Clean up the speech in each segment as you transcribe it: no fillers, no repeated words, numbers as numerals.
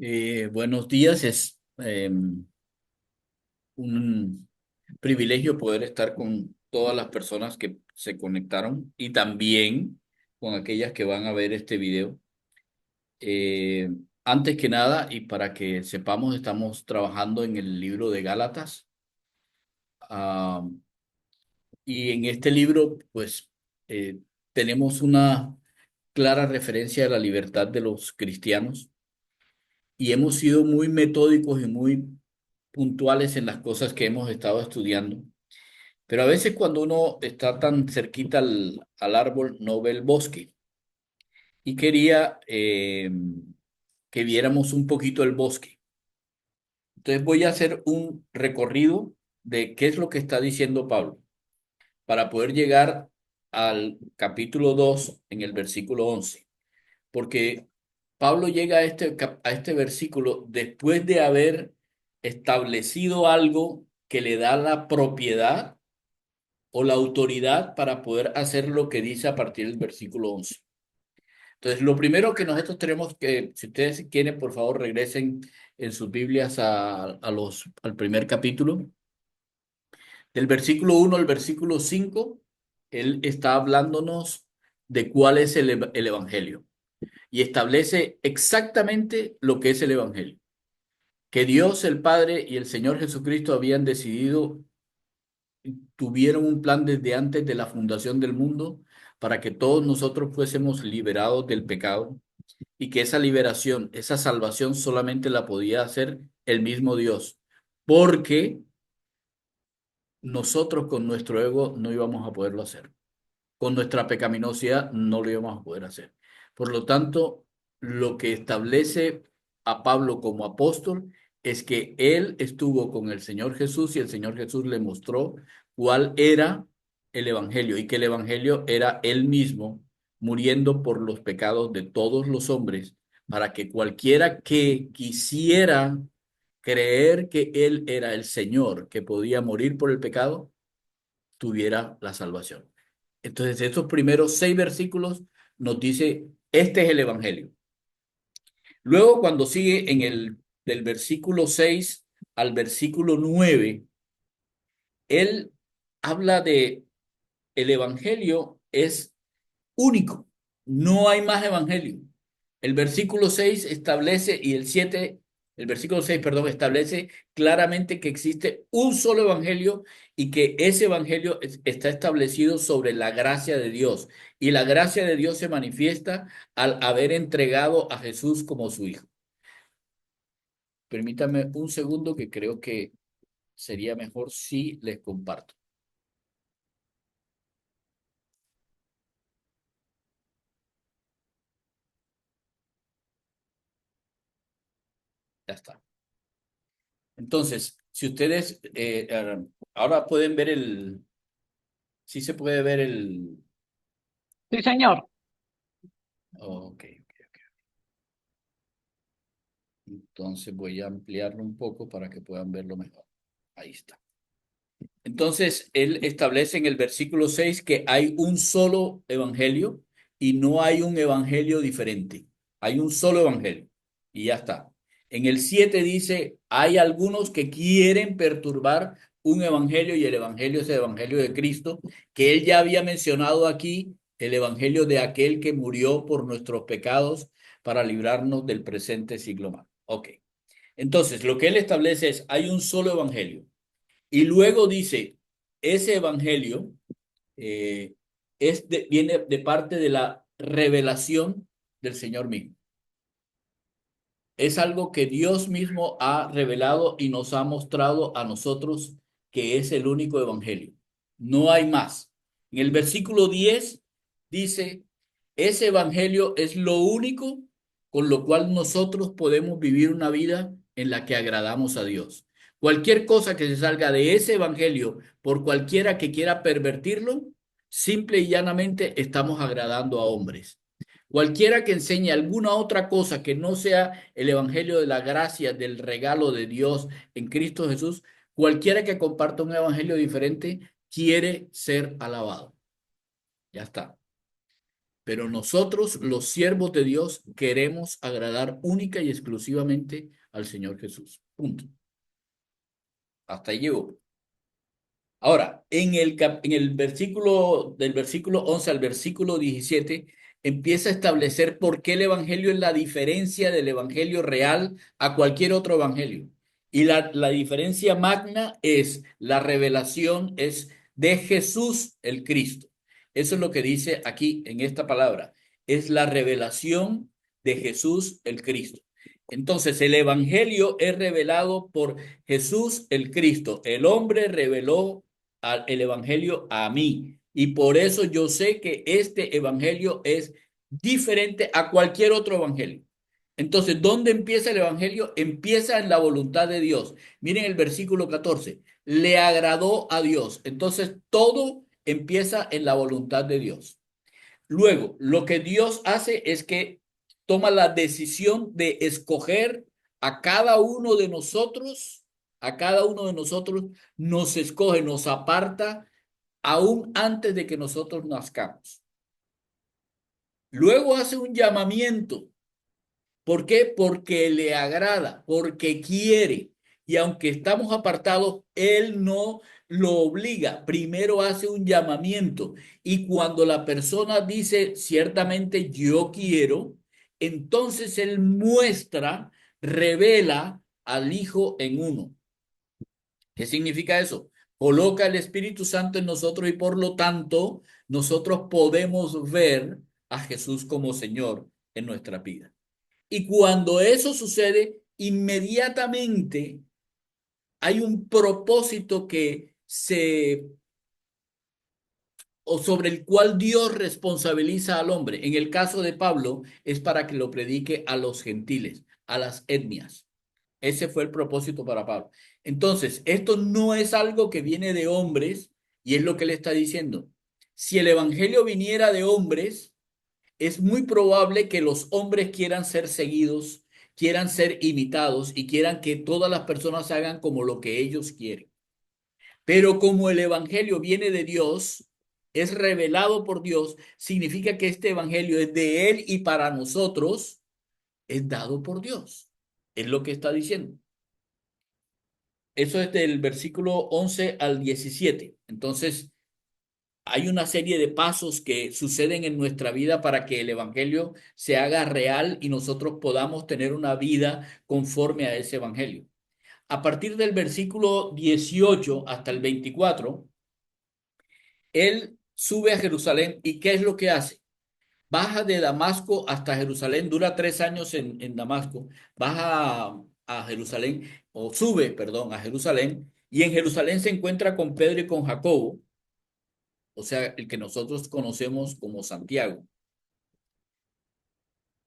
Buenos días, es un privilegio poder estar con todas las personas que se conectaron y también con aquellas que van a ver este video. Eh, Antes que nada, y para que sepamos, estamos trabajando en el libro de Gálatas. ah, y en este libro, pues, tenemos una clara referencia a la libertad de los cristianos y hemos sido muy metódicos y muy puntuales en las cosas que hemos estado estudiando. Pero a veces cuando uno está tan cerquita al árbol, no ve el bosque. Y quería que viéramos un poquito el bosque. Entonces voy a hacer un recorrido de qué es lo que está diciendo Pablo para poder llegar al capítulo 2 en el versículo 11. Porque Pablo llega a a este versículo después de haber establecido algo que le da la propiedad o la autoridad para poder hacer lo que dice a partir del versículo 11. Entonces, lo primero que nosotros tenemos que, si ustedes quieren, por favor, regresen en sus Biblias al primer capítulo. Del versículo 1 al versículo 5, él está hablándonos de cuál es el Evangelio y establece exactamente lo que es el Evangelio. Que Dios el Padre y el Señor Jesucristo habían decidido, tuvieron un plan desde antes de la fundación del mundo para que todos nosotros fuésemos liberados del pecado y que esa liberación, esa salvación solamente la podía hacer el mismo Dios, porque nosotros con nuestro ego no íbamos a poderlo hacer. Con nuestra pecaminosidad no lo íbamos a poder hacer. Por lo tanto, lo que establece a Pablo como apóstol es que él estuvo con el Señor Jesús y el Señor Jesús le mostró cuál era el evangelio y que el evangelio era él mismo muriendo por los pecados de todos los hombres para que cualquiera que quisiera creer que él era el Señor que podía morir por el pecado tuviera la salvación. Entonces, estos primeros 6 versículos nos dice, este es el Evangelio. Luego, cuando sigue del versículo 6 al versículo 9, él habla de el Evangelio es único, no hay más Evangelio. El versículo 6 establece y el versículo 6 perdón, establece claramente que existe un solo evangelio y que ese evangelio está establecido sobre la gracia de Dios. Y la gracia de Dios se manifiesta al haber entregado a Jesús como su hijo. Permítame un segundo que creo que sería mejor si les comparto. Ya está. Entonces, si ustedes ahora pueden ver sí se puede ver Sí, señor. ok. Entonces voy a ampliarlo un poco para que puedan verlo mejor. Ahí está. Entonces, él establece en el versículo 6 que hay un solo evangelio y no hay un evangelio diferente. Hay un solo evangelio y ya está. En el 7 dice, hay algunos que quieren perturbar un evangelio y el evangelio es el evangelio de Cristo, que él ya había mencionado aquí, el evangelio de aquel que murió por nuestros pecados para librarnos del presente siglo malo. Ok. Entonces, lo que él establece es, hay un solo evangelio. Y luego dice, ese evangelio eh, viene de parte de la revelación del Señor mismo. Es algo que Dios mismo ha revelado y nos ha mostrado a nosotros que es el único evangelio. No hay más. En el versículo 10 dice, ese evangelio es lo único con lo cual nosotros podemos vivir una vida en la que agradamos a Dios. Cualquier cosa que se salga de ese evangelio por cualquiera que quiera pervertirlo, simple y llanamente estamos agradando a hombres. Cualquiera que enseñe alguna otra cosa que no sea el evangelio de la gracia, del regalo de Dios en Cristo Jesús, cualquiera que comparta un evangelio diferente quiere ser alabado. Ya está. Pero nosotros, los siervos de Dios, queremos agradar única y exclusivamente al Señor Jesús. Punto. Hasta ahí llegó. Ahora, en el versículo, del versículo 11 al versículo 17, empieza a establecer por qué el evangelio es la diferencia del evangelio real a cualquier otro evangelio. Y la diferencia magna es la revelación, es de Jesús el Cristo. Eso es lo que dice aquí en esta palabra. Es la revelación de Jesús el Cristo. Entonces, el evangelio es revelado por Jesús el Cristo. El hombre reveló el evangelio a mí. Y por eso yo sé que este evangelio es diferente a cualquier otro evangelio. Entonces, ¿dónde empieza el evangelio? Empieza en la voluntad de Dios. Miren el versículo 14. Le agradó a Dios. Entonces, todo empieza en la voluntad de Dios. Luego, lo que Dios hace es que toma la decisión de escoger a cada uno de nosotros, a cada uno de nosotros nos escoge, nos aparta aún antes de que nosotros nazcamos. Luego hace un llamamiento. ¿Por qué? Porque le agrada, porque quiere. Y aunque estamos apartados, Él no lo obliga. Primero hace un llamamiento. Y cuando la persona dice ciertamente yo quiero, entonces Él muestra, revela al Hijo en uno. ¿Qué significa eso? Coloca el Espíritu Santo en nosotros y por lo tanto nosotros podemos ver a Jesús como Señor en nuestra vida. Y cuando eso sucede, inmediatamente hay un propósito o sobre el cual Dios responsabiliza al hombre. En el caso de Pablo, es para que lo predique a los gentiles, a las etnias. Ese fue el propósito para Pablo. Entonces, esto no es algo que viene de hombres, y es lo que él está diciendo. Si el evangelio viniera de hombres, es muy probable que los hombres quieran ser seguidos, quieran ser imitados y quieran que todas las personas hagan como lo que ellos quieren. Pero como el evangelio viene de Dios, es revelado por Dios, significa que este evangelio es de Él y para nosotros es dado por Dios. Es lo que está diciendo. Eso es del versículo 11 al 17. Entonces, hay una serie de pasos que suceden en nuestra vida para que el evangelio se haga real y nosotros podamos tener una vida conforme a ese evangelio. A partir del versículo 18 hasta el 24, él sube a Jerusalén y ¿qué es lo que hace? Baja de Damasco hasta Jerusalén, dura 3 años en Damasco, baja a Jerusalén, o sube, perdón, a Jerusalén, y en Jerusalén se encuentra con Pedro y con Jacobo, o sea, el que nosotros conocemos como Santiago,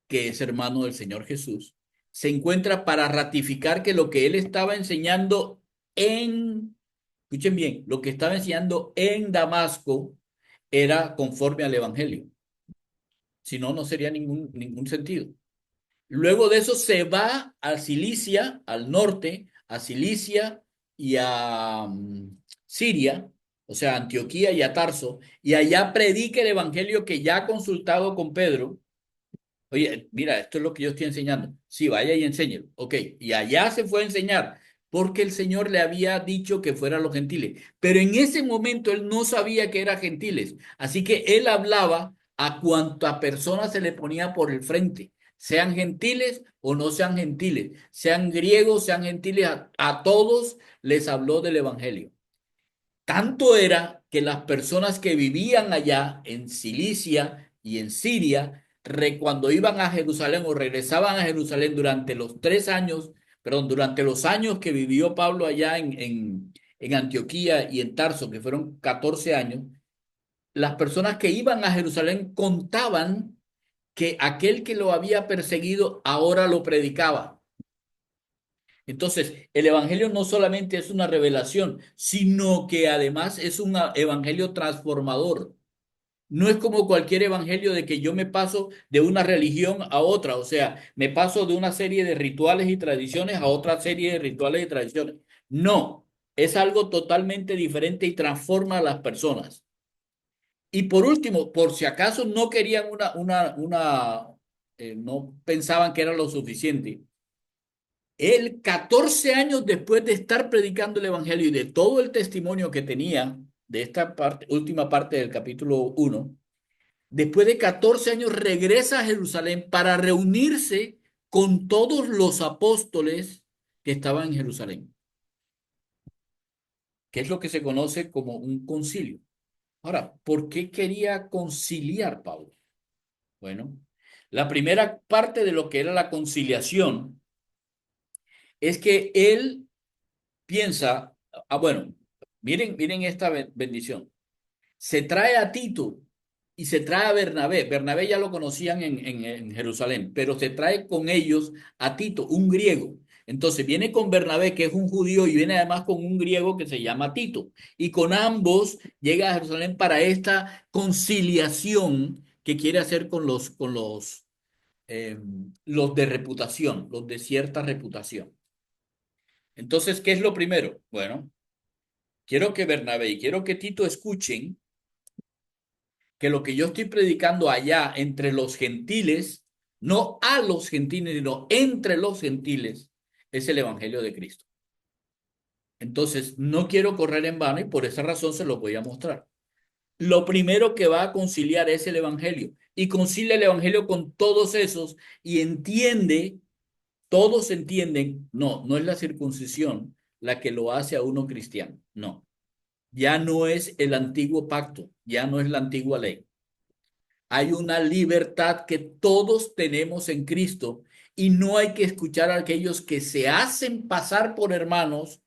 que es hermano del Señor Jesús, se encuentra para ratificar que lo que él estaba enseñando escuchen bien, lo que estaba enseñando en Damasco era conforme al Evangelio. Si no, no sería ningún sentido. Luego de eso se va a Cilicia, al norte, a Cilicia y a Siria, o sea, Antioquía y a Tarso, y allá predica el evangelio que ya ha consultado con Pedro. Oye, mira, esto es lo que yo estoy enseñando. Sí, vaya y enséñelo. Ok, y allá se fue a enseñar porque el Señor le había dicho que fueran los gentiles. Pero en ese momento él no sabía que eran gentiles. Así que él hablaba a cuanta persona se le ponía por el frente, sean gentiles o no sean gentiles, sean griegos, sean gentiles, a todos les habló del Evangelio. Tanto era que las personas que vivían allá en Cilicia y en Siria, cuando iban a Jerusalén o regresaban a Jerusalén durante los 3 años, perdón, durante los años que vivió Pablo allá en Antioquía y en Tarso, que fueron 14 años, las personas que iban a Jerusalén contaban que aquel que lo había perseguido ahora lo predicaba. Entonces, el evangelio no solamente es una revelación, sino que además es un evangelio transformador. No es como cualquier evangelio de que yo me paso de una religión a otra, o sea, me paso de una serie de rituales y tradiciones a otra serie de rituales y tradiciones. No, es algo totalmente diferente y transforma a las personas. Y por último, por si acaso no querían no pensaban que era lo suficiente. Él, 14 años después de estar predicando el Evangelio y de todo el testimonio que tenía de esta parte, última parte del capítulo 1, después de 14 años regresa a Jerusalén para reunirse con todos los apóstoles que estaban en Jerusalén, que es lo que se conoce como un concilio. Ahora, ¿por qué quería conciliar Pablo? Bueno, la primera parte de lo que era la conciliación es que él piensa, bueno, miren esta bendición. Se trae a Tito y se trae a Bernabé. Bernabé ya lo conocían en Jerusalén, pero se trae con ellos a Tito, un griego. Entonces viene con Bernabé, que es un judío, y viene además con un griego que se llama Tito. Y con ambos llega a Jerusalén para esta conciliación que quiere hacer con los de reputación, los de cierta reputación. Entonces, ¿qué es lo primero? Bueno, quiero que Bernabé y quiero que Tito escuchen que lo que yo estoy predicando allá entre los gentiles, no a los gentiles, sino entre los gentiles, es el Evangelio de Cristo. Entonces, no quiero correr en vano y por esa razón se lo voy a mostrar. Lo primero que va a conciliar es el Evangelio y concilia el Evangelio con todos esos y entiende, todos entienden, no, no es la circuncisión la que lo hace a uno cristiano, no, ya no es el antiguo pacto, ya no es la antigua ley. Hay una libertad que todos tenemos en Cristo y no hay que escuchar a aquellos que se hacen pasar por hermanos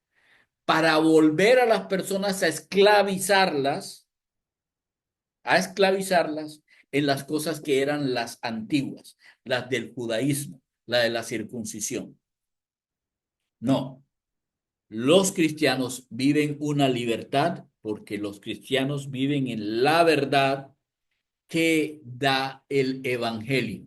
para volver a las personas a esclavizarlas en las cosas que eran las antiguas, las del judaísmo, la de la circuncisión. No, los cristianos viven una libertad porque los cristianos viven en la verdad que da el Evangelio.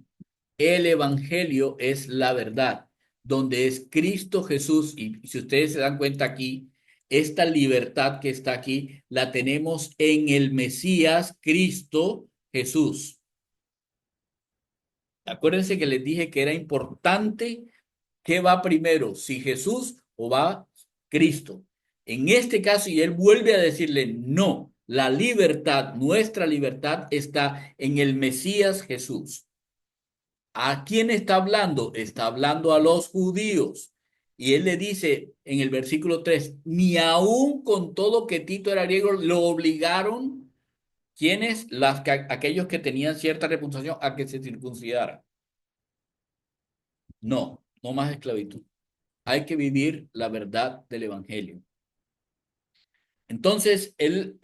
El Evangelio es la verdad, donde es Cristo Jesús. Y si ustedes se dan cuenta aquí, esta libertad que está aquí, la tenemos en el Mesías Cristo Jesús. Acuérdense que les dije que era importante qué va primero, si Jesús o va Cristo. En este caso, y él vuelve a decirle, no, la libertad, nuestra libertad está en el Mesías Jesús. ¿A quién está hablando? Está hablando a los judíos. Y él le dice en el versículo 3, ni aún con todo que Tito era griego, lo obligaron, ¿quiénes? Aquellos que tenían cierta reputación a que se circuncidara. No, no más esclavitud. Hay que vivir la verdad del Evangelio. Entonces, él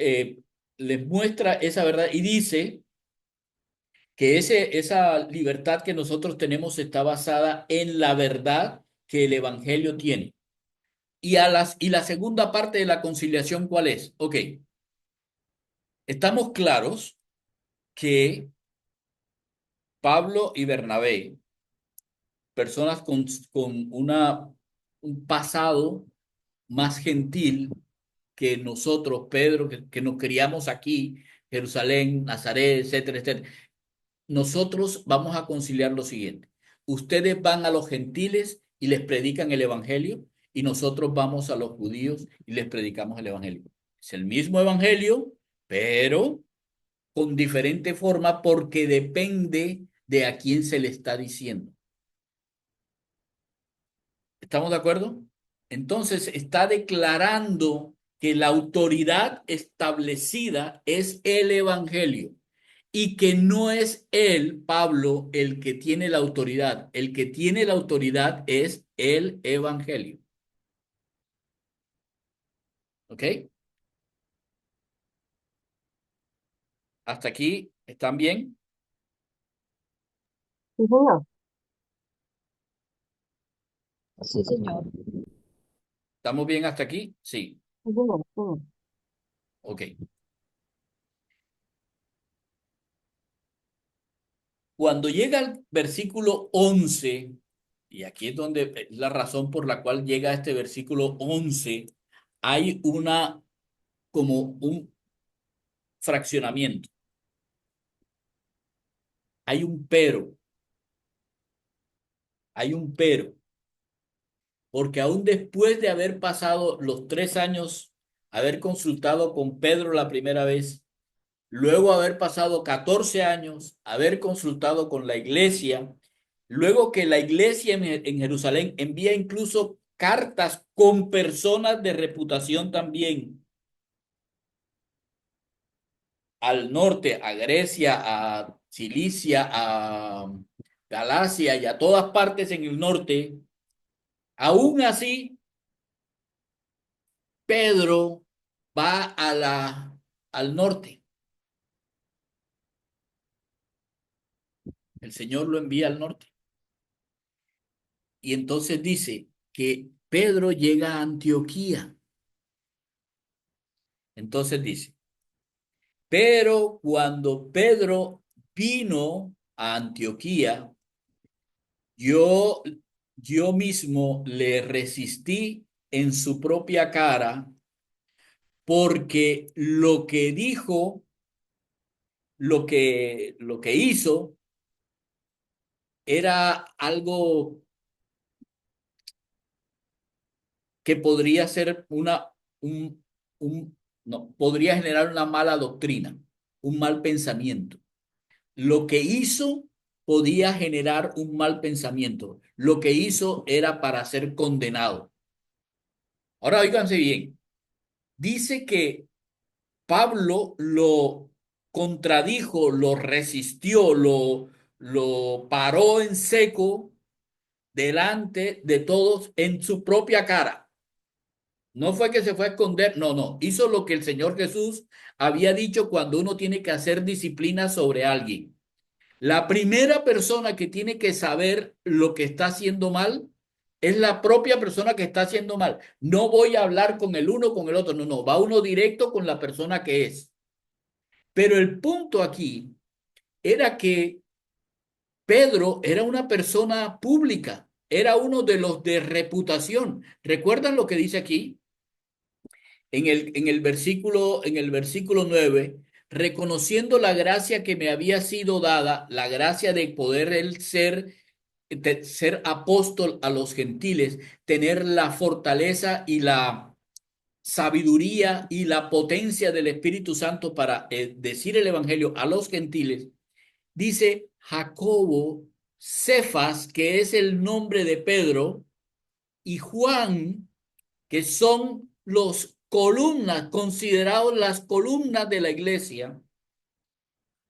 les muestra esa verdad y dice que esa libertad que nosotros tenemos está basada en la verdad que el Evangelio tiene. Y la segunda parte de la conciliación, ¿cuál es? Ok, estamos claros que Pablo y Bernabé, personas con un pasado más gentil que nosotros, Pedro, que nos criamos aquí, Jerusalén, Nazaret, etcétera, etcétera. Nosotros vamos a conciliar lo siguiente. Ustedes van a los gentiles y les predican el evangelio y nosotros vamos a los judíos y les predicamos el evangelio. Es el mismo evangelio, pero con diferente forma porque depende de a quién se le está diciendo. ¿Estamos de acuerdo? Entonces está declarando que la autoridad establecida es el evangelio y que no es él, Pablo, el que tiene la autoridad. El que tiene la autoridad es el evangelio. ¿Ok? ¿Hasta aquí están bien? Sí, señor. Sí, señor. ¿Estamos bien hasta aquí? Sí. Sí, señor. Sí. Ok. Cuando llega al versículo 11, y aquí es donde es la razón por la cual llega este versículo 11, hay como un fraccionamiento. hay un pero, hay un pero, porque aún después de haber pasado los 3 años, haber consultado con Pedro la primera vez, luego haber pasado 14 años, haber consultado con la iglesia, luego que la iglesia en Jerusalén envía incluso cartas con personas de reputación también al norte, a Grecia, a Cilicia, a Galacia y a todas partes en el norte, aún así Pedro va al norte. El Señor lo envía al norte. Y entonces dice que Pedro llega a Antioquía. Entonces dice, pero cuando Pedro vino a Antioquía, yo, yo mismo le resistí en su propia cara, porque lo que dijo, lo que hizo, era algo que podría ser un, no, podría generar una mala doctrina, un mal pensamiento. Lo que hizo podía generar un mal pensamiento. Lo que hizo era para ser condenado. Ahora, óiganse bien. Dice que Pablo lo contradijo, lo resistió, lo paró en seco delante de todos en su propia cara. No fue que se fue a esconder, no, no. Hizo lo que el Señor Jesús había dicho cuando uno tiene que hacer disciplina sobre alguien. La primera persona que tiene que saber lo que está haciendo mal es la propia persona que está haciendo mal. No voy a hablar con el uno con el otro, no, no, va uno directo con la persona que es. Pero el punto aquí era que Pedro era una persona pública, era uno de los de reputación. ¿Recuerdan lo que dice aquí? En el versículo 9, reconociendo la gracia que me había sido dada, la gracia de poder él ser apóstol a los gentiles, tener la fortaleza y la sabiduría y la potencia del Espíritu Santo para decir el evangelio a los gentiles, dice Jacobo, Cefas, que es el nombre de Pedro, y Juan, que son los columnas, considerados las columnas de la iglesia.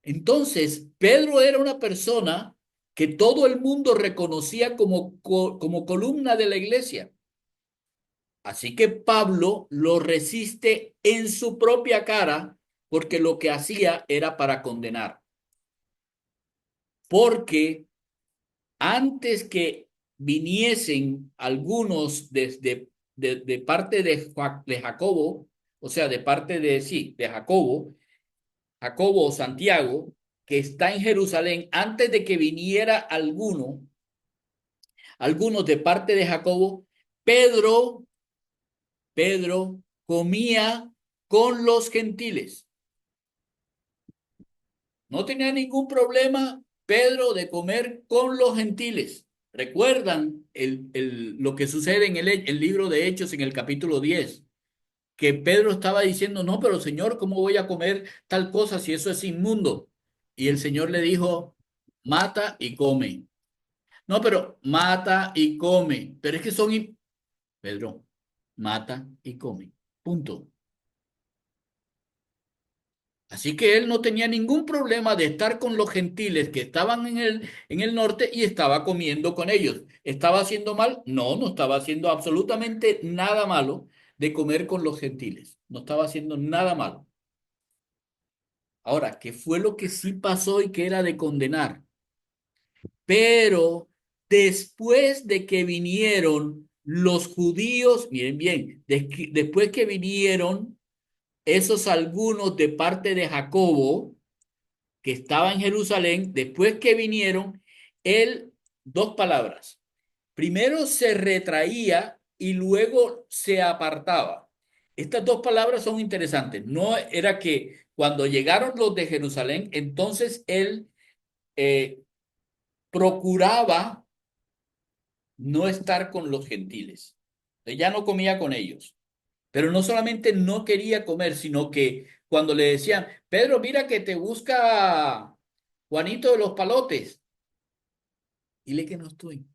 Entonces, Pedro era una persona que todo el mundo reconocía como columna de la iglesia. Así que Pablo lo resiste en su propia cara, porque lo que hacía era para condenar. Porque antes que viniesen algunos de parte de Jacobo, o sea, de parte de Jacobo, Jacobo o Santiago, que está en Jerusalén, antes de que viniera algunos de parte de Jacobo, Pedro, Pedro comía con los gentiles. No tenía ningún problema Pedro de comer con los gentiles. ¿Recuerdan lo que sucede en el libro de Hechos en el capítulo 10? Que Pedro estaba diciendo, no, pero Señor, ¿cómo voy a comer tal cosa si eso es inmundo? Y el Señor le dijo, mata y come. No, pero mata y come. Pero es que Pedro, mata y come. Punto. Así que él no tenía ningún problema de estar con los gentiles que estaban en el norte y estaba comiendo con ellos. ¿Estaba haciendo mal? No, no estaba haciendo absolutamente nada malo de comer con los gentiles. No estaba haciendo nada malo. Ahora, ¿qué fue lo que sí pasó y que era de condenar? Pero después de que vinieron los judíos, miren bien, después que vinieron esos algunos de parte de Jacobo, que estaba en Jerusalén, después que vinieron, él, dos palabras, primero se retraía y luego se apartaba. Estas dos palabras son interesantes. No era que cuando llegaron los de Jerusalén, entonces él eh, procuraba no estar con los gentiles. Ya no comía con ellos. Pero no solamente no quería comer, sino que cuando le decían, Pedro, mira que te busca Juanito de los Palotes, dile que no estoy.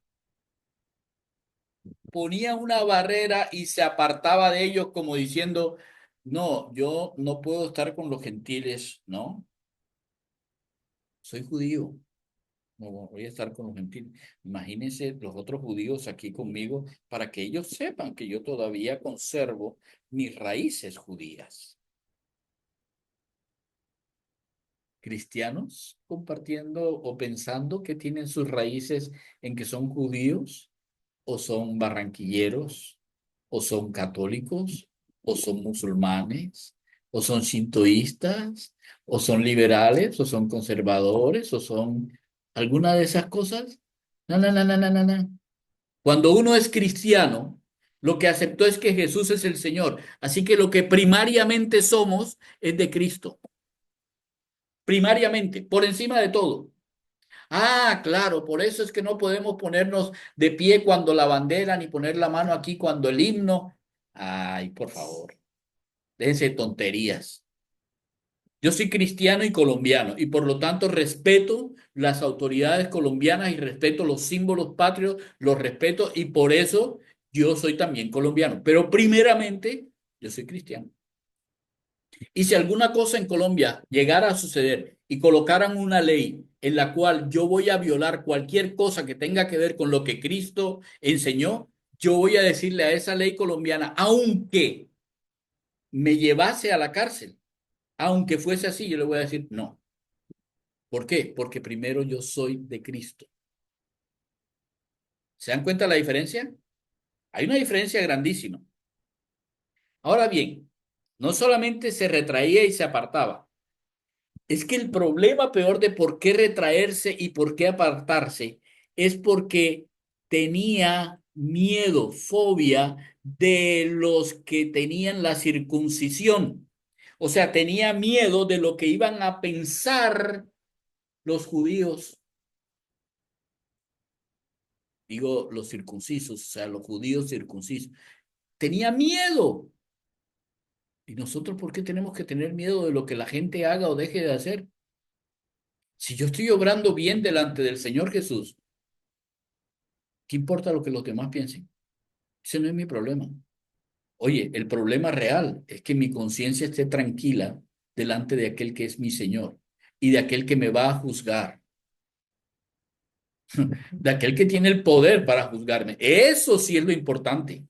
Ponía una barrera y se apartaba de ellos como diciendo, no, yo no puedo estar con los gentiles, ¿no? Soy judío, no voy a estar con los gentiles. Imagínense los otros judíos aquí conmigo para que ellos sepan que yo todavía conservo mis raíces judías. Cristianos compartiendo o pensando que tienen sus raíces en que son judíos o son barranquilleros o son católicos o son musulmanes o son sintoístas o son liberales o son conservadores o son alguna de esas cosas. No, no, no, no, no, no, no. Cuando uno es cristiano, lo que aceptó es que Jesús es el Señor. Así que lo que primariamente somos es de Cristo. Primariamente, por encima de todo. Ah, claro, por eso es que no podemos ponernos de pie cuando la bandera, ni poner la mano aquí cuando el himno. Ay, por favor, déjense de tonterías. Yo soy cristiano y colombiano y por lo tanto respeto las autoridades colombianas y respeto los símbolos patrios, los respeto y por eso yo soy también colombiano. Pero primeramente, yo soy cristiano. Y si alguna cosa en Colombia llegara a suceder y colocaran una ley en la cual yo voy a violar cualquier cosa que tenga que ver con lo que Cristo enseñó, yo voy a decirle a esa ley colombiana, aunque me llevase a la cárcel, aunque fuese así, yo le voy a decir no. ¿Por qué? Porque primero yo soy de Cristo. ¿Se dan cuenta la diferencia? Hay una diferencia grandísima. Ahora bien, no solamente se retraía y se apartaba, es que el problema peor de por qué retraerse y por qué apartarse es porque tenía miedo, fobia de los que tenían la circuncisión. O sea, tenía miedo de lo que iban a pensar los judíos, digo los circuncisos, o sea, los judíos circuncisos. Tenía miedo. ¿Y nosotros por qué tenemos que tener miedo de lo que la gente haga o deje de hacer? Si yo estoy obrando bien delante del Señor Jesús, ¿qué importa lo que los demás piensen? Ese no es mi problema. Oye, el problema real es que mi conciencia esté tranquila delante de aquel que es mi Señor y de aquel que me va a juzgar, de aquel que tiene el poder para juzgarme. Eso sí es lo importante.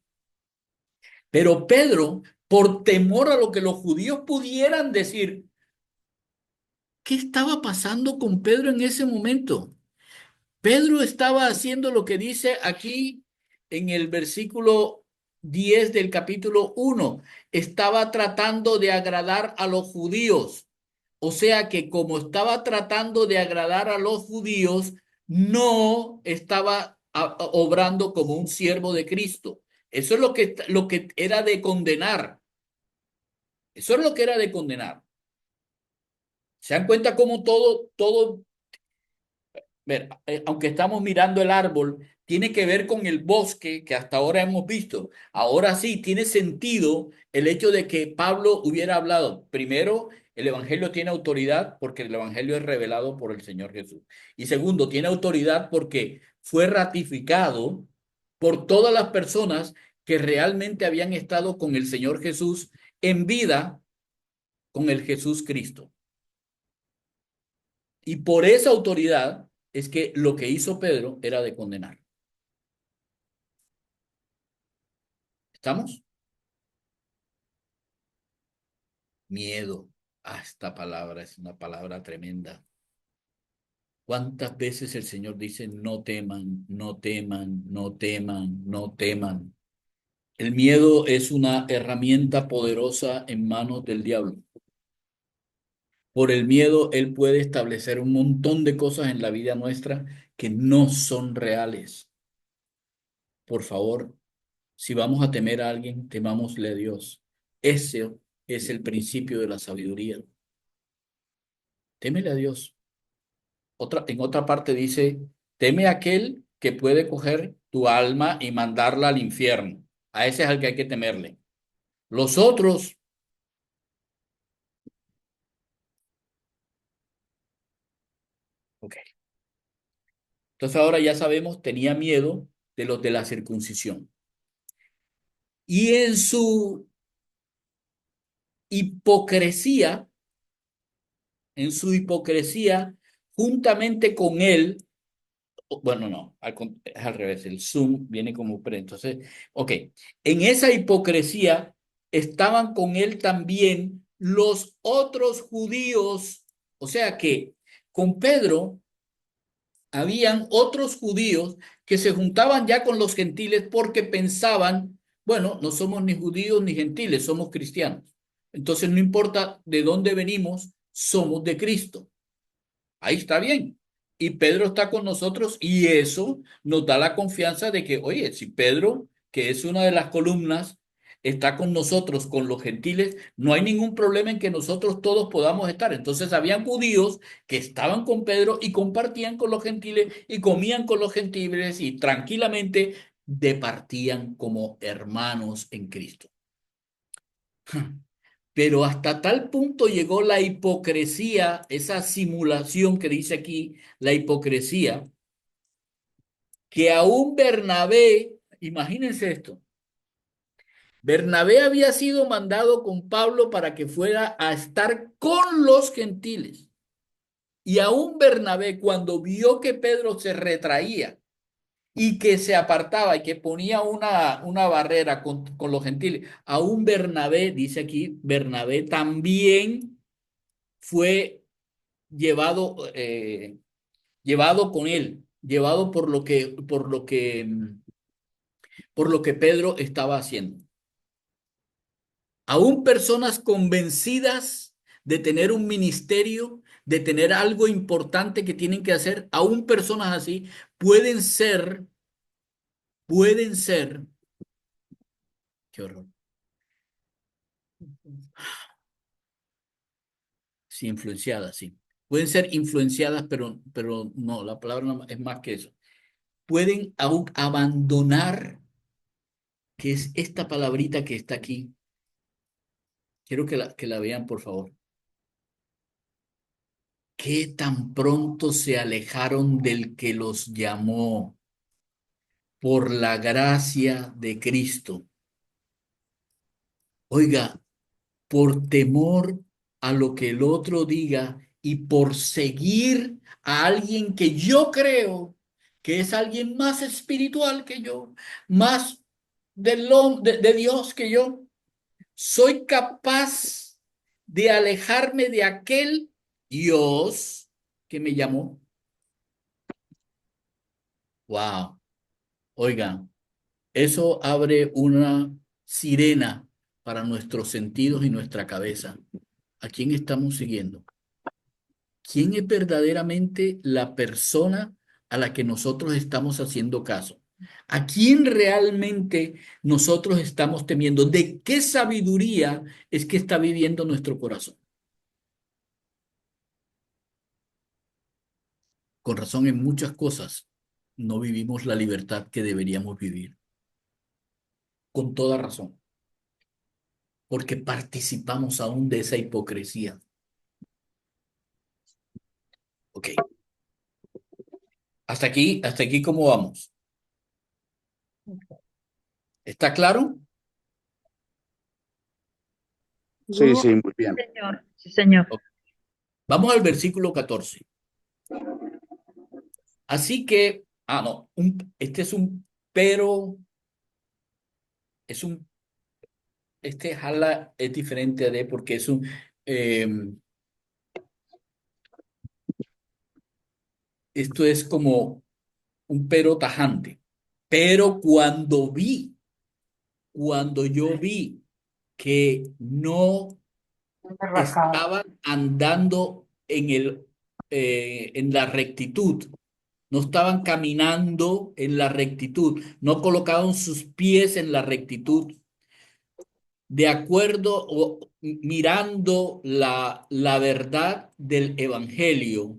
Pero Pedro, por temor a lo que los judíos pudieran decir, ¿qué estaba pasando con Pedro en ese momento? Pedro estaba haciendo lo que dice aquí en el versículo 10 del capítulo 1. Estaba tratando de agradar a los judíos. O sea que como estaba tratando de agradar a los judíos, no estaba obrando como un siervo de Cristo. Eso es lo que era de condenar. Eso es lo que era de condenar. ¿Se dan cuenta cómo todo ver, aunque estamos mirando el árbol, tiene que ver con el bosque que hasta ahora hemos visto? Ahora sí, tiene sentido el hecho de que Pablo hubiera hablado. Primero, el Evangelio tiene autoridad porque el Evangelio es revelado por el Señor Jesús. Y segundo, tiene autoridad porque fue ratificado por todas las personas que realmente habían estado con el Señor Jesús en vida con el Jesús Cristo. Y por esa autoridad es que lo que hizo Pedro era de condenar. ¿Estamos? Miedo. Ah, esta palabra es una palabra tremenda. ¿Cuántas veces el Señor dice, no teman, no teman, no teman, no teman? El miedo es una herramienta poderosa en manos del diablo. Por el miedo, él puede establecer un montón de cosas en la vida nuestra que no son reales. Por favor, si vamos a temer a alguien, temámosle a Dios. Ese es el principio de la sabiduría. Témele a Dios. en otra parte dice, teme a aquel que puede coger tu alma y mandarla al infierno. A ese es al que hay que temerle. Los otros, ok. Entonces ahora ya sabemos, tenía miedo de los de la circuncisión. Y hipocresía, en su hipocresía, juntamente con él, bueno, no, es al revés, el Zoom viene como pre. Entonces, ok, en esa hipocresía estaban con él también los otros judíos, o sea que con Pedro habían otros judíos que se juntaban ya con los gentiles porque pensaban, bueno, no somos ni judíos ni gentiles, somos cristianos. Entonces no importa de dónde venimos, somos de Cristo. Ahí está bien. Y Pedro está con nosotros y eso nos da la confianza de que, oye, si Pedro, que es una de las columnas, está con nosotros, con los gentiles, no hay ningún problema en que nosotros todos podamos estar. Entonces habían judíos que estaban con Pedro y compartían con los gentiles y comían con los gentiles y tranquilamente departían como hermanos en Cristo. Pero hasta tal punto llegó la hipocresía, esa simulación que dice aquí, la hipocresía, que aún Bernabé, imagínense esto, Bernabé había sido mandado con Pablo para que fuera a estar con los gentiles. Y aún Bernabé, cuando vio que Pedro se retraía y que se apartaba y que ponía una barrera con los gentiles, aún Bernabé, dice aquí, Bernabé también fue llevado con él, llevado por lo que Pedro estaba haciendo. Aún personas convencidas de tener un ministerio, de tener algo importante que tienen que hacer, aún personas así pueden ser, qué horror, sí, influenciadas, sí. Pueden ser influenciadas, pero no, la palabra no, es más que eso. Pueden aún abandonar, que es esta palabrita que está aquí. Quiero que la vean, por favor. ¿Qué tan pronto se alejaron del que los llamó por la gracia de Cristo? Oiga, por temor a lo que el otro diga y por seguir a alguien que yo creo que es alguien más espiritual que yo, más de Dios que yo, soy capaz de alejarme de aquel Dios que me llamó. Wow. Oigan, eso abre una sirena para nuestros sentidos y nuestra cabeza. ¿A quién estamos siguiendo? ¿Quién es verdaderamente la persona a la que nosotros estamos haciendo caso? ¿A quién realmente nosotros estamos temiendo? ¿De qué sabiduría es que está viviendo nuestro corazón? Con razón, en muchas cosas no vivimos la libertad que deberíamos vivir. Con toda razón, porque participamos aún de esa hipocresía. Ok, hasta aquí, ¿cómo vamos? ¿Está claro? Sí, Yo, sí, muy bien. señor, sí, señor. Ok. Vamos al versículo 14. Así que, no, este es un pero, es un, este jala es diferente de porque eh, esto es como un pero tajante. Pero cuando yo vi que no estaban andando en la rectitud, no estaban caminando en la rectitud, no colocaban sus pies en la rectitud, de acuerdo o mirando la verdad del evangelio.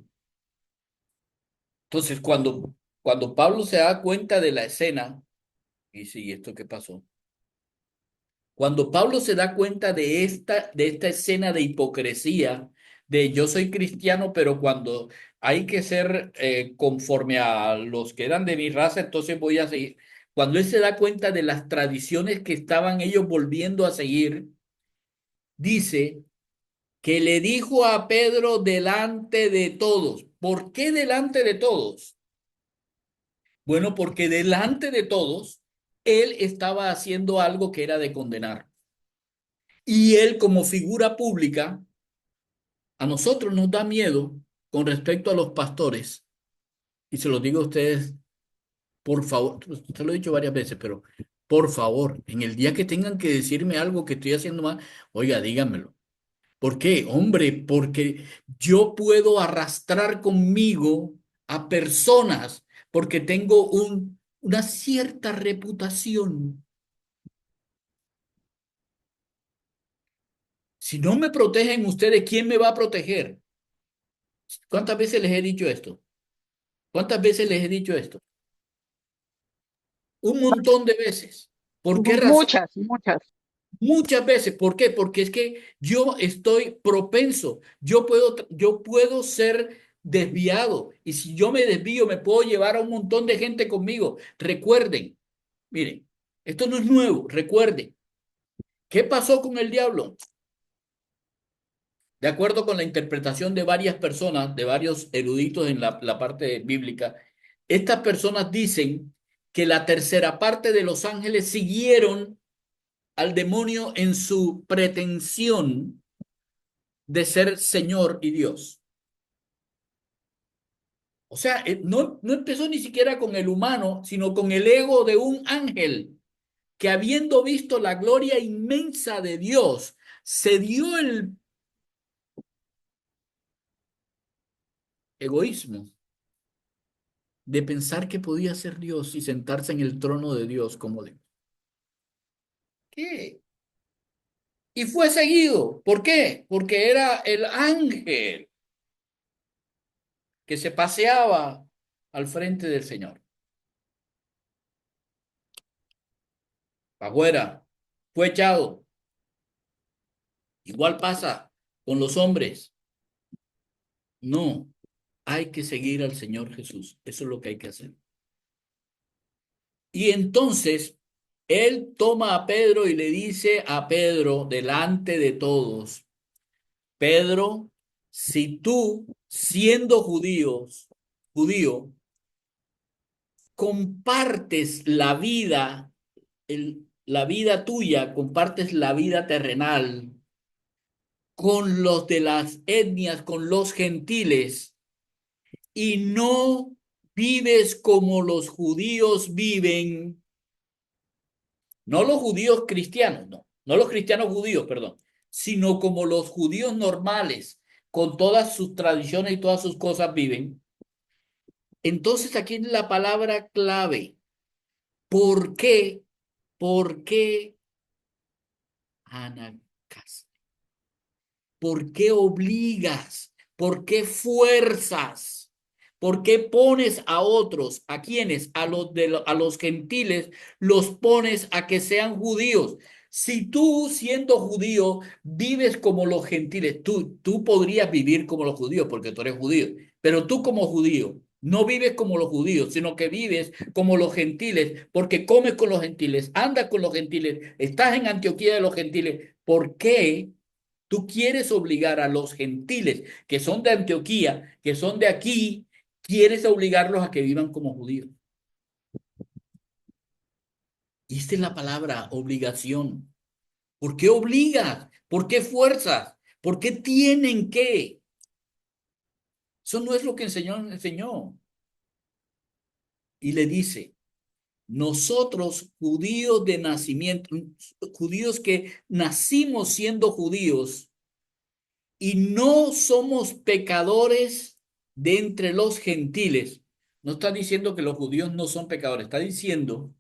Entonces, cuando Pablo se da cuenta de la escena, dice, ¿y esto qué pasó? Cuando Pablo se da cuenta de esta escena de hipocresía, de yo soy cristiano, pero cuando hay que ser conforme a los que eran de mi raza, entonces voy a seguir. Cuando él se da cuenta de las tradiciones que estaban ellos volviendo a seguir, dice que le dijo a Pedro delante de todos. ¿Por qué delante de todos? Bueno, porque delante de todos, él estaba haciendo algo que era de condenar. Y él como figura pública, a nosotros nos da miedo con respecto a los pastores. Y se lo digo a ustedes, por favor, te lo he dicho varias veces, pero por favor, en el día que tengan que decirme algo que estoy haciendo mal, oiga, díganmelo. ¿Por qué? Hombre, porque yo puedo arrastrar conmigo a personas porque tengo una cierta reputación. Si no me protegen ustedes, ¿quién me va a proteger? ¿Cuántas veces les he dicho esto? ¿Cuántas veces les he dicho esto? Un montón de veces. ¿Por qué razón? Muchas, muchas. Muchas veces. ¿Por qué? Porque es que yo estoy propenso. Yo puedo ser desviado. Y si yo me desvío, me puedo llevar a un montón de gente conmigo. Recuerden, miren, esto no es nuevo. Recuerden, ¿qué pasó con el diablo? De acuerdo con la interpretación de varias personas, de varios eruditos en la parte bíblica, estas personas dicen que la tercera parte de los ángeles siguieron al demonio en su pretensión de ser Señor y Dios. O sea, no empezó ni siquiera con el humano, sino con el ego de un ángel que habiendo visto la gloria inmensa de Dios, se dio el egoísmo de pensar que podía ser Dios y sentarse en el trono de Dios como Dios. ¿Qué? Y fue seguido. ¿Por qué? Porque era el ángel que se paseaba al frente del Señor. Afuera, fue echado. Igual pasa con los hombres. No, hay que seguir al Señor Jesús. Eso es lo que hay que hacer. Y entonces él toma a Pedro y le dice a Pedro delante de todos, Pedro, si tú, siendo judío, compartes la vida tuya, compartes la vida terrenal con los de las etnias, con los gentiles, y no vives como los judíos viven, no los judíos cristianos, no los cristianos judíos, perdón, sino como los judíos normales, con todas sus tradiciones y todas sus cosas viven. Entonces aquí es la palabra clave. ¿Por qué? ¿Por qué Anacas? ¿Por qué obligas? ¿Por qué fuerzas? ¿Por qué pones a otros, a quienes, a los gentiles, los pones a que sean judíos? Si tú, siendo judío, vives como los gentiles, tú podrías vivir como los judíos porque tú eres judío, pero tú como judío no vives como los judíos, sino que vives como los gentiles porque comes con los gentiles, andas con los gentiles, estás en Antioquía de los gentiles. ¿Por qué tú quieres obligar a los gentiles que son de Antioquía, que son de aquí, quieres obligarlos a que vivan como judíos? Y esta es la palabra obligación. ¿Por qué obligas? ¿Por qué fuerzas? ¿Por qué tienen que? Eso no es lo que enseñó. Y le dice, nosotros judíos de nacimiento, judíos que nacimos siendo judíos, y no somos pecadores de entre los gentiles. No está diciendo que los judíos no son pecadores, está diciendo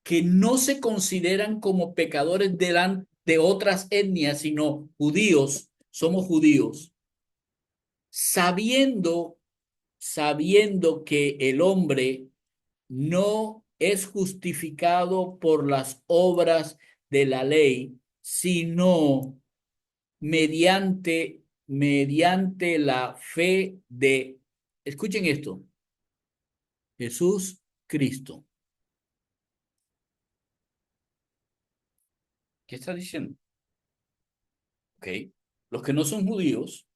que no se consideran como pecadores de otras etnias, sino judíos, somos judíos, sabiendo sabiendo que el hombre no es justificado por las obras de la ley, sino mediante la fe de, escuchen esto, Jesús Cristo. ¿Qué está diciendo? Ok. Los que no son judíos,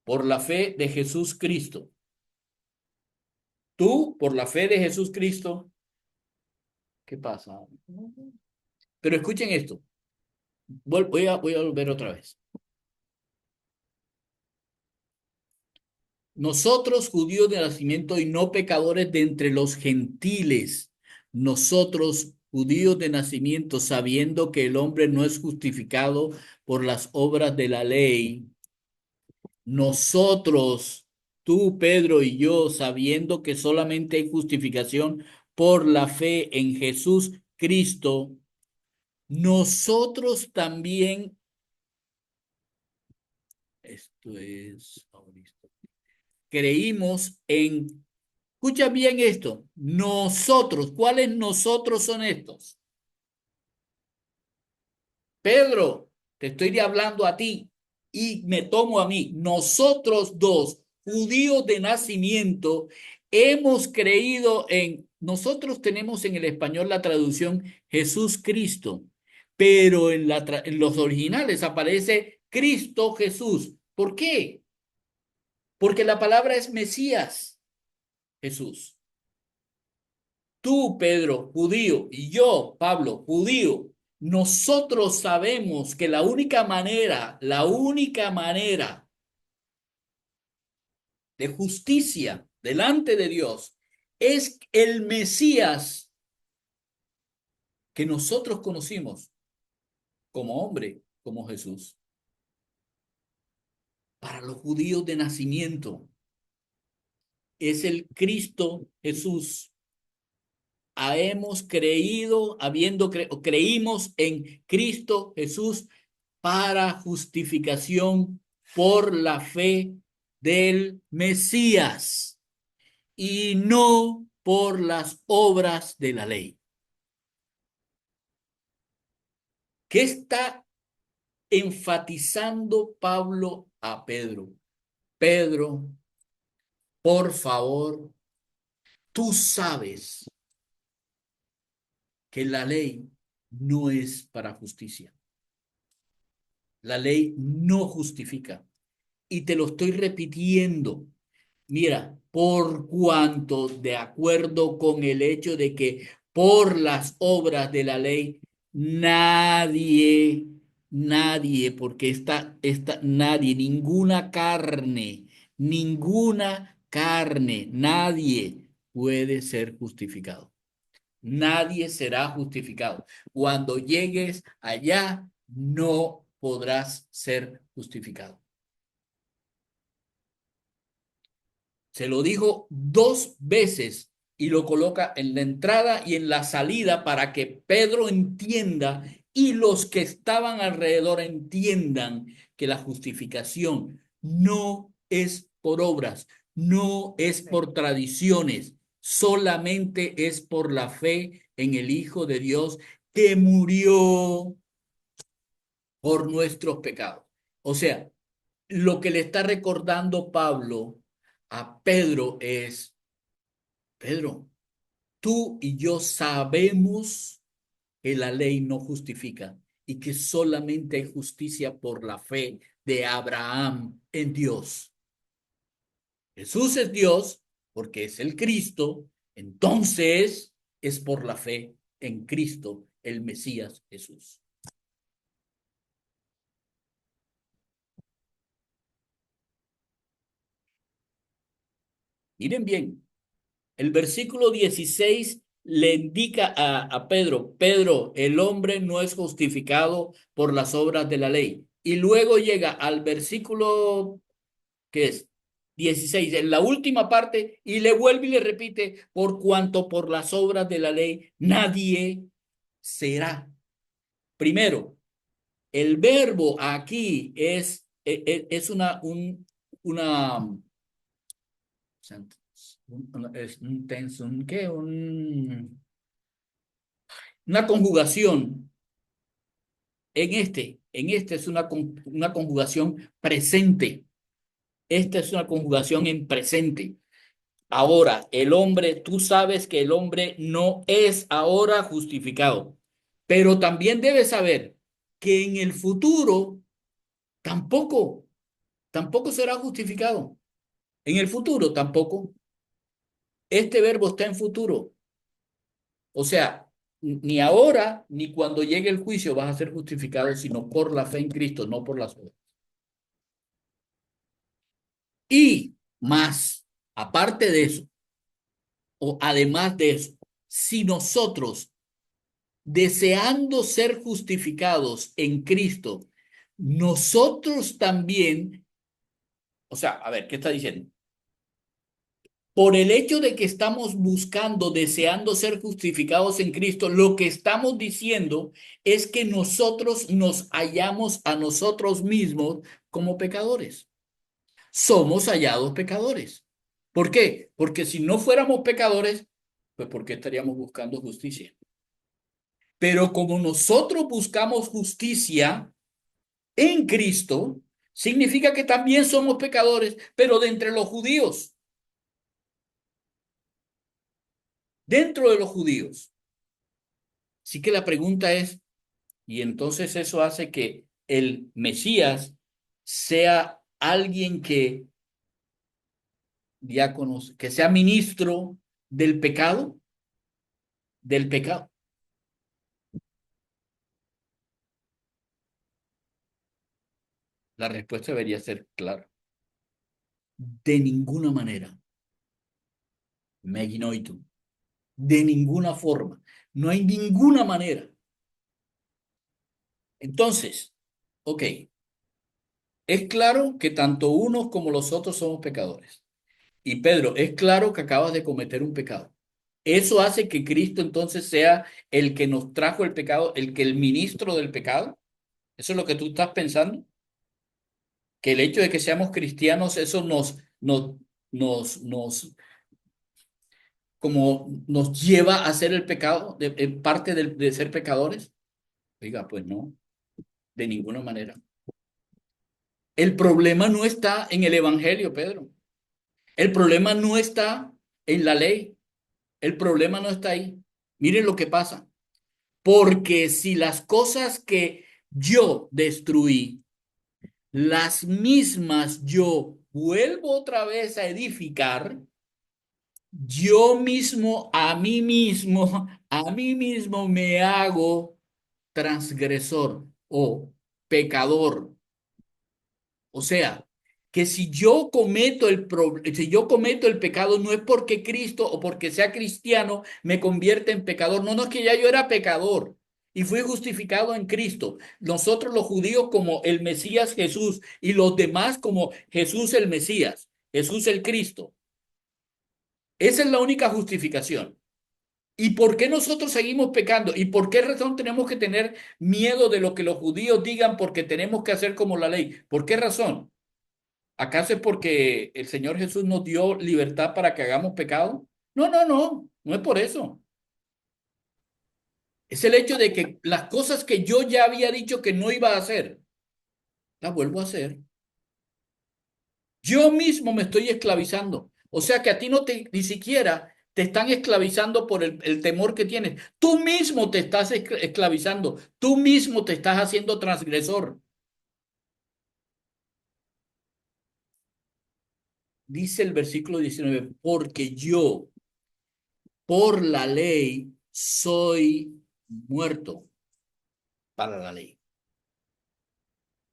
por la fe de Jesús Cristo. Tú, por la fe de Jesús Cristo, ¿qué pasa? Pero escuchen esto. Voy a volver otra vez. Nosotros, judíos de nacimiento y no pecadores de entre los gentiles, nosotros, judíos de nacimiento, sabiendo que el hombre no es justificado por las obras de la ley, nosotros, tú, Pedro y yo, sabiendo que solamente hay justificación por la fe en Jesús Cristo, nosotros también, esto es, creímos en. Escucha bien esto. Nosotros, ¿cuáles nosotros son estos? Pedro, te estoy hablando a ti y me tomo a mí. Nosotros dos, judíos de nacimiento, hemos creído en, nosotros tenemos en el español la traducción Jesús Cristo, pero en los originales aparece Cristo Jesús. ¿Por qué? Porque la palabra es Mesías, Jesús. Tú, Pedro, judío, y yo, Pablo, judío, nosotros sabemos que la única manera de justicia delante de Dios es el Mesías que nosotros conocimos como hombre, como Jesús. Para los judíos de nacimiento es el Cristo Jesús. Hemos creído, creímos en Cristo Jesús para justificación por la fe del Mesías y no por las obras de la ley. ¿Qué está enfatizando Pablo a Pedro? Pedro, por favor, tú sabes que la ley no es para justicia. La ley no justifica. Y te lo estoy repitiendo. Mira, por cuanto, de acuerdo con el hecho de que por las obras de la ley, nadie, porque nadie, ninguna carne, nadie puede ser justificado. Nadie será justificado. Cuando llegues allá, no podrás ser justificado. Se lo dijo dos veces y lo coloca en la entrada y en la salida para que Pedro entienda y los que estaban alrededor entiendan que la justificación no es por obras, no es por tradiciones, solamente es por la fe en el Hijo de Dios que murió por nuestros pecados. O sea, lo que le está recordando Pablo a Pedro es, Pedro, tú y yo sabemos que la ley no justifica y que solamente hay justicia por la fe de Abraham en Dios. Jesús es Dios porque es el Cristo, entonces es por la fe en Cristo, el Mesías Jesús. Miren bien, el versículo 16 le indica a Pedro, Pedro, el hombre no es justificado por las obras de la ley. Y luego llega al versículo, ¿qué es? 16, en la última parte, y le vuelve y le repite, por cuanto por las obras de la ley nadie será. Primero, el verbo aquí es una Es un tenso, ¿qué? Una conjugación. En este es una conjugación presente. Esta es una conjugación en presente. Ahora, el hombre, tú sabes que el hombre no es ahora justificado, pero también debes saber que en el futuro tampoco, tampoco será justificado. En el futuro tampoco. Este verbo está en futuro. O sea, ni ahora ni cuando llegue el juicio vas a ser justificado, sino por la fe en Cristo, no por las obras. Y más, aparte de eso, o además de eso, si nosotros deseando ser justificados en Cristo, nosotros también, o sea, a ver, ¿qué está diciendo? Por el hecho de que estamos buscando, deseando ser justificados en Cristo, lo que estamos diciendo es que nosotros nos hallamos a nosotros mismos como pecadores. Somos hallados pecadores. ¿Por qué? Porque si no fuéramos pecadores, pues ¿por qué estaríamos buscando justicia? Pero como nosotros buscamos justicia en Cristo, significa que también somos pecadores, pero de entre los judíos, dentro de los judíos. Así que la pregunta es, y entonces eso hace que el Mesías sea alguien que, diáconos, que sea ministro del pecado, del pecado. La respuesta debería ser clara. De ninguna manera. Meginoitum. De ninguna forma. No hay ninguna manera. Entonces, ok, es claro que tanto unos como los otros somos pecadores. Y Pedro, es claro que acabas de cometer un pecado. Eso hace que Cristo entonces sea el que nos trajo el pecado, el ministro del pecado. Eso es lo que tú estás pensando. Que el hecho de que seamos cristianos, eso nos, como nos lleva a hacer el pecado, parte de ser pecadores. Oiga, pues no, de ninguna manera. El problema no está en el evangelio, Pedro. El problema no está en la ley. El problema no está ahí. Miren lo que pasa. Porque si las cosas que yo destruí, las mismas yo vuelvo otra vez a edificar, yo mismo, a mí mismo me hago transgresor o pecador. O sea, que si yo cometo el pecado, no es porque Cristo o porque sea cristiano me convierte en pecador. No, no es que ya yo era pecador y fui justificado en Cristo. Nosotros los judíos como el Mesías Jesús y los demás como Jesús el Mesías, Jesús el Cristo. Esa es la única justificación. ¿Y por qué nosotros seguimos pecando? ¿Y por qué razón tenemos que tener miedo de lo que los judíos digan porque tenemos que hacer como la ley? ¿Por qué razón? ¿Acaso es porque el Señor Jesús nos dio libertad para que hagamos pecado? No, no, no, no es por eso. Es el hecho de que las cosas que yo ya había dicho que no iba a hacer, las vuelvo a hacer. Yo mismo me estoy esclavizando. O sea que a ti no te, ni siquiera te están esclavizando por el temor que tienes. Tú mismo te estás esclavizando. Tú mismo te estás haciendo transgresor. Dice el versículo 19, porque yo por la ley soy muerto para la ley.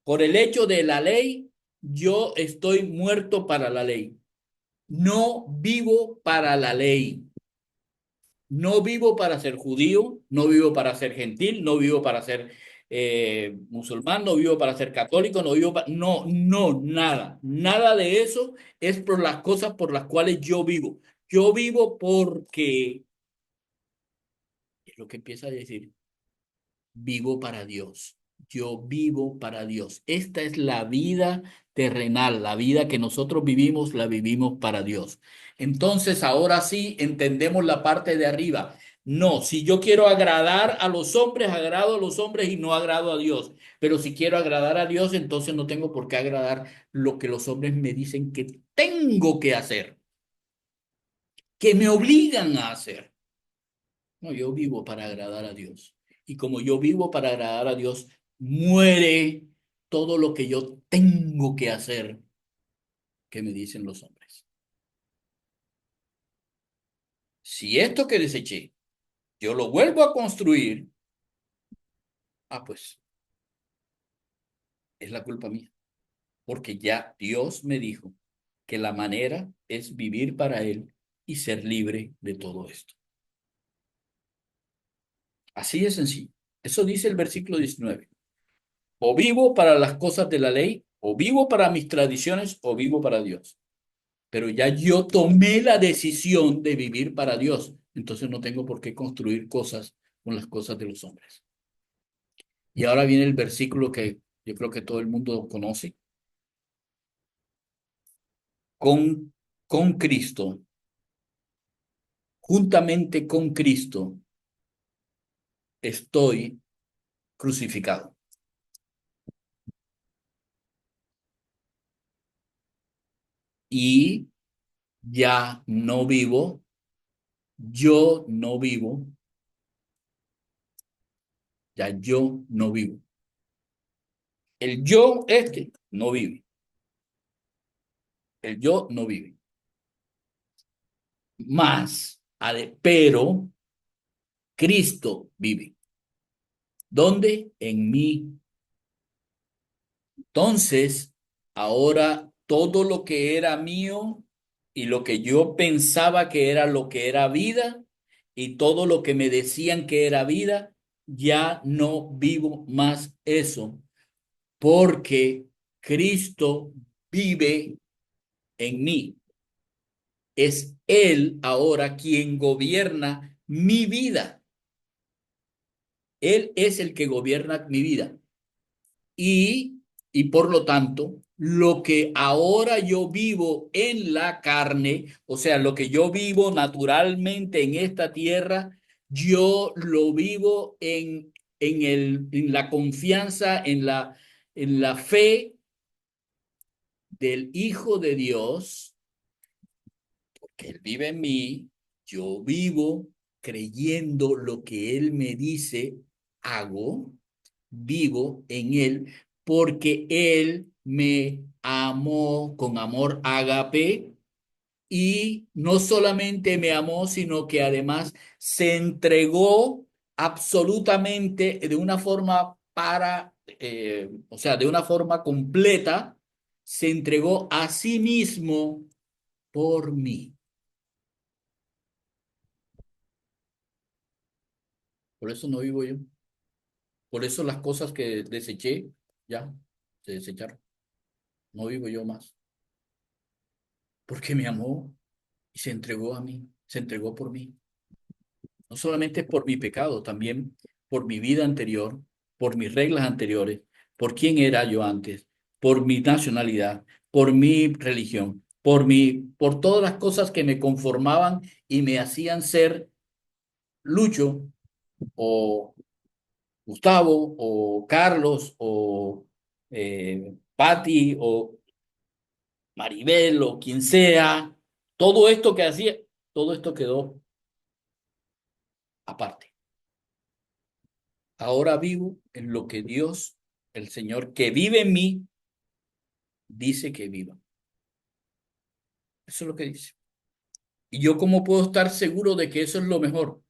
Por el hecho de la ley, yo estoy muerto para la ley. No vivo para la ley. No vivo para ser judío, no vivo para ser gentil, no vivo para ser musulmán, no vivo para ser católico, no vivo para... No, no, nada. Nada de eso es por las cosas por las cuales yo vivo. Yo vivo porque, es lo que empieza a decir, vivo para Dios. Yo vivo para Dios. Esta es la vida terrenal, la vida que nosotros vivimos, la vivimos para Dios. Entonces, ahora sí entendemos la parte de arriba. No, si yo quiero agradar a los hombres, agrado a los hombres y no agrado a Dios. Pero si quiero agradar a Dios, entonces no tengo por qué agradar lo que los hombres me dicen que tengo que hacer, que me obligan a hacer. No, yo vivo para agradar a Dios. Y como yo vivo para agradar a Dios, muere todo lo que yo tengo que hacer, que me dicen los hombres. Si esto que deseché, yo lo vuelvo a construir, pues es la culpa mía. Porque ya Dios me dijo que la manera es vivir para Él y ser libre de todo esto. Así de sencillo. Eso dice el versículo 19. O vivo para las cosas de la ley, o vivo para mis tradiciones, o vivo para Dios. Pero ya yo tomé la decisión de vivir para Dios. Entonces no tengo por qué construir cosas con las cosas de los hombres. Y ahora viene el versículo que yo creo que todo el mundo conoce. Con, con Cristo, juntamente con Cristo, estoy crucificado. Y ya no vivo, yo no vivo, ya yo no vivo. El yo no vive. El yo no vive. Más, pero Cristo vive. ¿Dónde? En mí. Entonces, ahora todo lo que era mío y lo que yo pensaba que era lo que era vida y todo lo que me decían que era vida, ya no vivo más eso, porque Cristo vive en mí. Es Él ahora quien gobierna mi vida. Él es el que gobierna mi vida. Y, y por lo tanto, lo que ahora yo vivo en la carne, o sea, lo que yo vivo naturalmente en esta tierra, yo lo vivo en la confianza, en la fe del Hijo de Dios, que Él vive en mí, yo vivo creyendo lo que Él me dice, hago, vivo en Él, porque Él me amó con amor ágape y no solamente me amó, sino que además se entregó absolutamente de una forma o sea, de una forma completa, se entregó a sí mismo por mí. Por eso no vivo yo. Por eso las cosas que deseché, ya se desecharon. No vivo yo más. Porque me amó y se entregó a mí, se entregó por mí. No solamente por mi pecado, también por mi vida anterior, por mis reglas anteriores, por quién era yo antes, por mi nacionalidad, por mi religión, por todas las cosas que me conformaban y me hacían ser Lucho o Gustavo o Carlos o Patti o Maribel o quien sea, todo esto que hacía, todo esto quedó aparte. Ahora vivo en lo que Dios, el Señor que vive en mí, dice que viva. Eso es lo que dice. ¿Y yo cómo puedo estar seguro de que eso es lo mejor?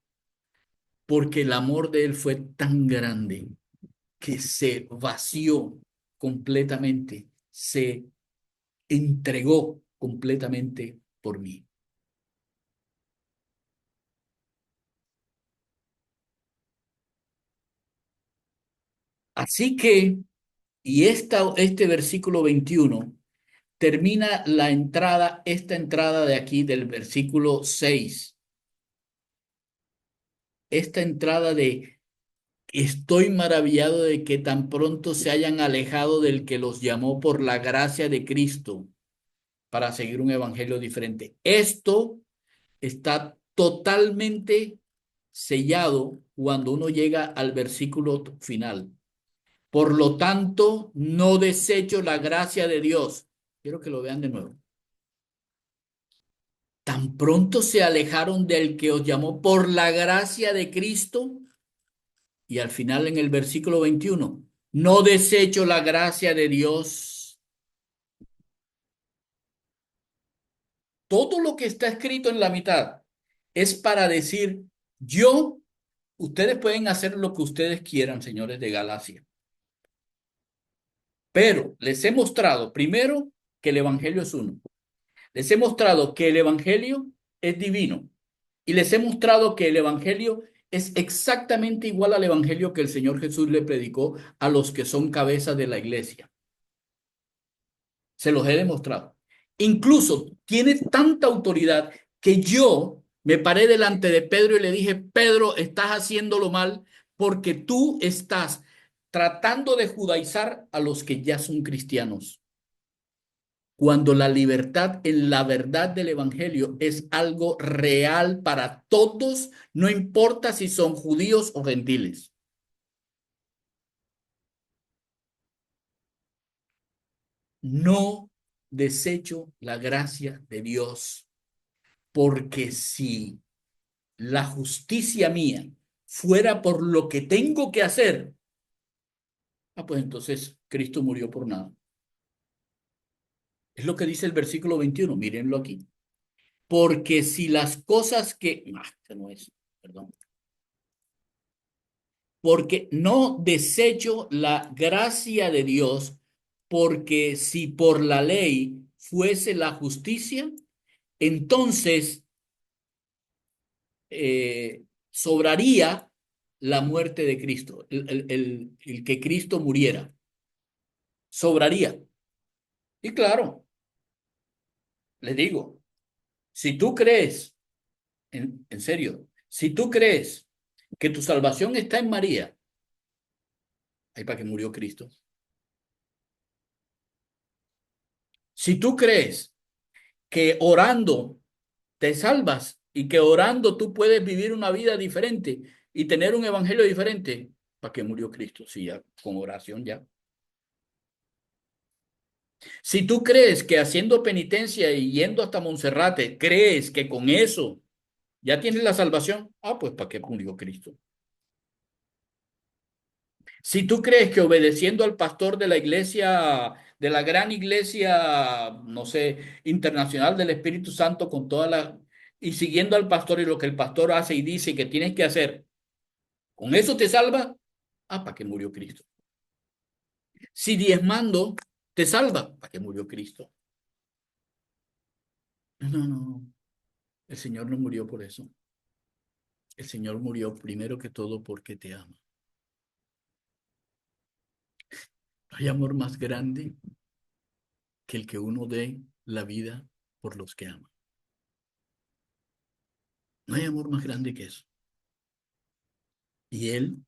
Porque el amor de Él fue tan grande que se vació completamente, se entregó completamente por mí. Así que, este versículo 21 termina esta entrada de aquí del versículo 6, esta entrada de Estoy maravillado de que tan pronto se hayan alejado del que los llamó por la gracia de Cristo para seguir un evangelio diferente. Esto está totalmente sellado cuando uno llega al versículo final. Por lo tanto, no desecho la gracia de Dios. Quiero que lo vean de nuevo. Tan pronto se alejaron del que os llamó por la gracia de Cristo. Y al final en el versículo 21, no desecho la gracia de Dios. Todo lo que está escrito en la mitad es para decir, yo, ustedes pueden hacer lo que ustedes quieran, señores de Galacia. Pero les he mostrado primero que el Evangelio es uno. Les he mostrado que el Evangelio es divino. Y les he mostrado que el Evangelio es exactamente igual al Evangelio que el Señor Jesús le predicó a los que son cabezas de la iglesia. Se los he demostrado. Incluso tiene tanta autoridad que yo me paré delante de Pedro y le dije, Pedro, estás haciéndolo mal porque tú estás tratando de judaizar a los que ya son cristianos. Cuando la libertad en la verdad del Evangelio es algo real para todos, no importa si son judíos o gentiles. No desecho la gracia de Dios, porque si la justicia mía fuera por lo que tengo que hacer, pues entonces Cristo murió por nada. Es lo que dice el versículo 21, mírenlo aquí. Porque si las cosas que... este no es, perdón. Porque no desecho la gracia de Dios, porque si por la ley fuese la justicia, entonces sobraría la muerte de Cristo, el que Cristo muriera, sobraría. Y claro, les digo, si tú crees, en serio, si tú crees que tu salvación está en María, ahí para que murió Cristo. Si tú crees que orando te salvas y que orando tú puedes vivir una vida diferente y tener un evangelio diferente, ¿para qué murió Cristo? Si ya con oración ya. Si tú crees que haciendo penitencia y yendo hasta Monserrate, crees que con eso ya tienes la salvación, pues ¿para qué murió Cristo? Si tú crees que obedeciendo al pastor de la iglesia, de la gran iglesia, no sé, internacional del Espíritu Santo con toda la... y siguiendo al pastor y lo que el pastor hace y dice que tienes que hacer, ¿con eso te salva? ¿Para qué murió Cristo? Si diezmando te salva, ¿para qué murió Cristo? No, no, no. El Señor no murió por eso. El Señor murió primero que todo porque te ama. No hay amor más grande que el que uno dé la vida por los que ama. No hay amor más grande que eso. Y Él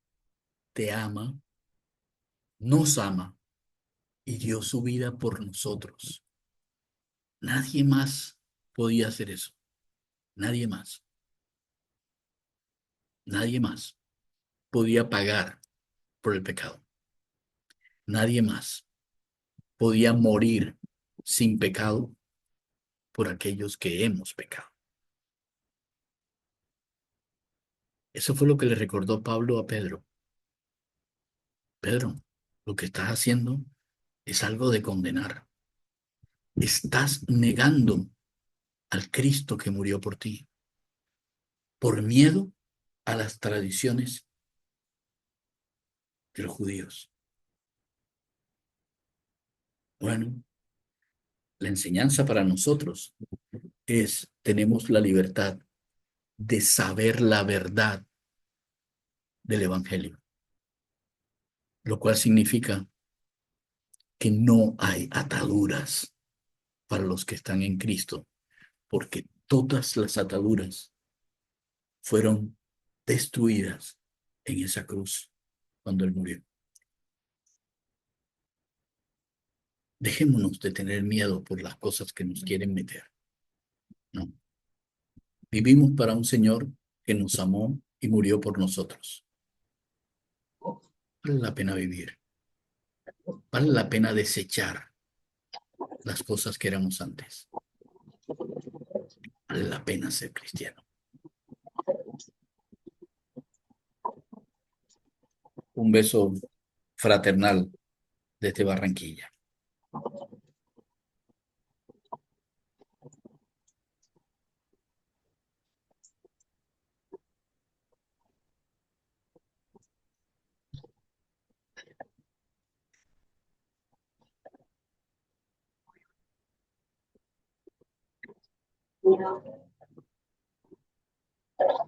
te ama, nos ama y dio su vida por nosotros. Nadie más podía hacer eso. Nadie más. Nadie más podía pagar por el pecado. Nadie más podía morir sin pecado por aquellos que hemos pecado. Eso fue lo que le recordó Pablo a Pedro. Pedro, lo que estás haciendo es algo de condenar. Estás negando al Cristo que murió por ti, por miedo a las tradiciones de los judíos. Bueno, la enseñanza para nosotros es, tenemos la libertad de saber la verdad del Evangelio, lo cual significa que no hay ataduras para los que están en Cristo, porque todas las ataduras fueron destruidas en esa cruz. cuando Él murió. Dejémonos de tener miedo por las cosas que nos quieren meter. No. Vivimos para un Señor que nos amó y murió por nosotros. Vale la pena vivir. Vale la pena desechar las cosas que éramos antes. Vale la pena ser cristiano. Un beso fraternal desde Barranquilla.